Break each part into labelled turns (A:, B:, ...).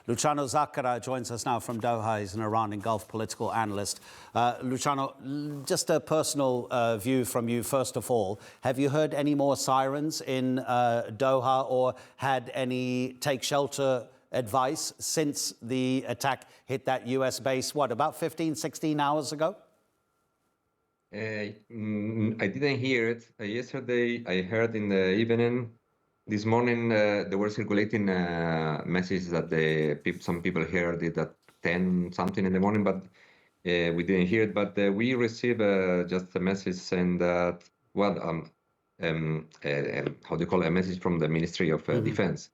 A: Luciano Zaccara joins us now from Doha. He's an Iran and Gulf political analyst. Luciano, just a personal view from you, first of all. Have you heard any more sirens in Doha or had any take shelter advice since the attack hit that US base, what, about 15, 16 hours ago?
B: I didn't hear it. Yesterday, I heard in the evening. This morning, they were circulating messages that some people heard it at 10 something in the morning, but we didn't hear it. But we received just a message saying that, well, how do you call it? A message from the Ministry of Defense,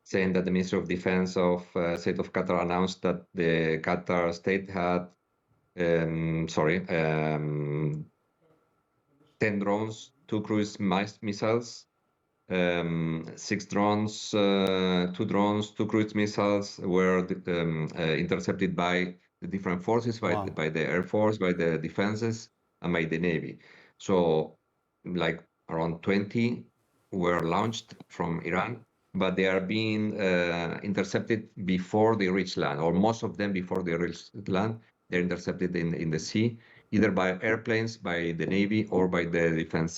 B: saying that the Ministry of Defense of State of Qatar announced that the Qatar state had 10 drones, 2 cruise missiles, 6 drones, 2 drones, 2 cruise missiles were intercepted by the different forces, by the Air Force, by the defenses, and by the Navy. So, like around 20 were launched from Iran, but they are being intercepted before they reach land, or most of them before they reach land. They're intercepted in the sea, either by airplanes, by the Navy, or by the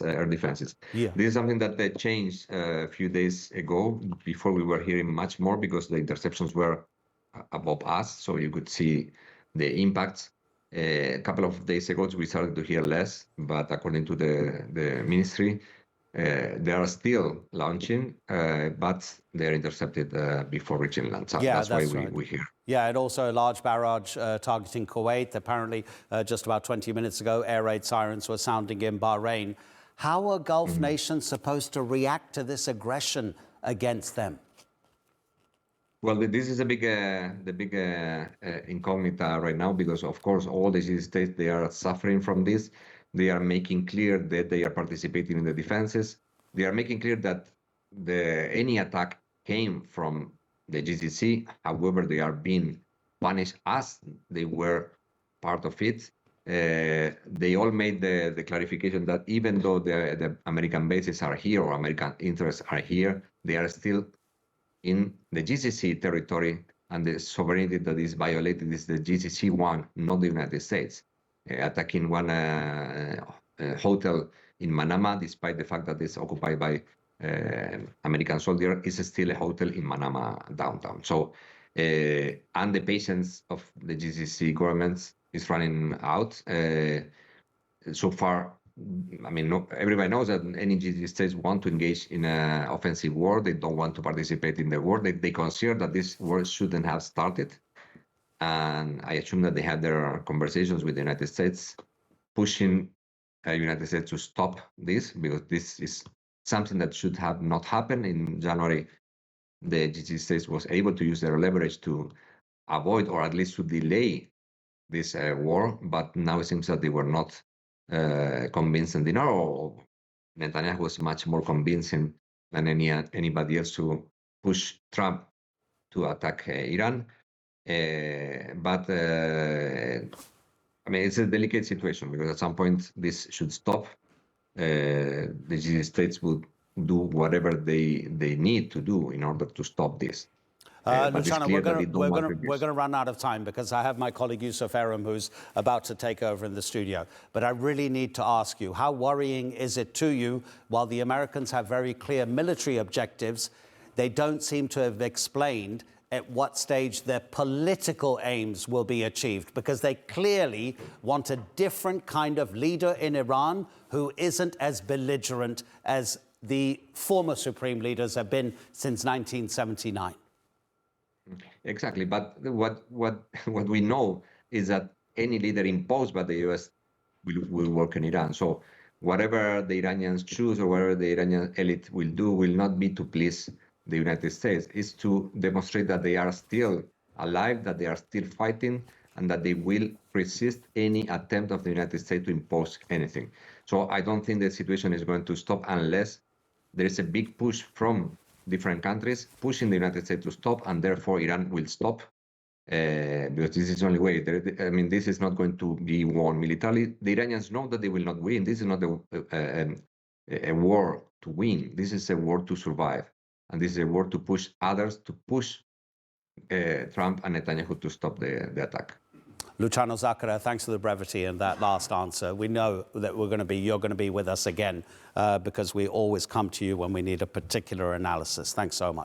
B: air defenses.
A: Yeah.
B: This is something that they changed a few days ago. Before we were hearing much more because the interceptions were above us, so you could see the impacts. A couple of days ago, we started to hear less, but according to the ministry, they are still launching, but they're intercepted before reaching land. So
A: Yeah,
B: that's why
A: right.
B: we hear.
A: Yeah, and also a large barrage targeting Kuwait. Apparently, just about 20 minutes ago, air raid sirens were sounding in Bahrain. How are Gulf nations supposed to react to this aggression against them?
B: Well, this is the big incognita right now, because of course all the United States, they are suffering from this. They are making clear that they are participating in the defenses. They are making clear that any attack came from the GCC. However, they are being punished as they were part of it. They all made the clarification that even though the American bases are here, or American interests are here, they are still in the GCC territory, and the sovereignty that is violated is the GCC one, not the United States. Attacking one hotel in Manama, despite the fact that it's occupied by American soldiers, is still a hotel in Manama downtown. So, and the patience of the GCC governments is running out. So far, I mean, everybody knows that any GCC states want to engage in an offensive war. They don't want to participate in the war. They consider that this war shouldn't have started. And I assume that they had their conversations with the United States, pushing the United States to stop this, because this is something that should have not happened. In January, the GCC states was able to use their leverage to avoid, or at least to delay, this war. But now it seems that they were not convincing enough, or Netanyahu was much more convincing than anybody else to push Trump to attack Iran. But I mean, it's a delicate situation, because at some point this should stop. The GCC states would do whatever they need to do in order to stop this.
A: Luciano, we're going to run out of time, because I have my colleague Yusuf Erim, who's about to take over in the studio. But I really need to ask you, how worrying is it to you, while the Americans have very clear military objectives, they don't seem to have explained at what stage their political aims will be achieved, because they clearly want a different kind of leader in Iran who isn't as belligerent as the former supreme leaders have been since 1979.
B: Exactly, but what we know is that any leader imposed by the U.S. will work in Iran. So whatever the Iranians choose, or whatever the Iranian elite will do, will not be to please the United States. Is to demonstrate that they are still alive, that they are still fighting, and that they will resist any attempt of the United States to impose anything. So I don't think the situation is going to stop unless there is a big push from different countries pushing the United States to stop, and therefore Iran will stop, because this is the only way. I mean, this is not going to be won militarily. The Iranians know that they will not win. This is not a war to win. This is a war to survive, and this is a war to push others to push Trump and Netanyahu to stop the attack.
A: Luciano Zaccara, thanks for the brevity and that last answer. We know that you're going to be with us again because we always come to you when we need a particular analysis. Thanks so much.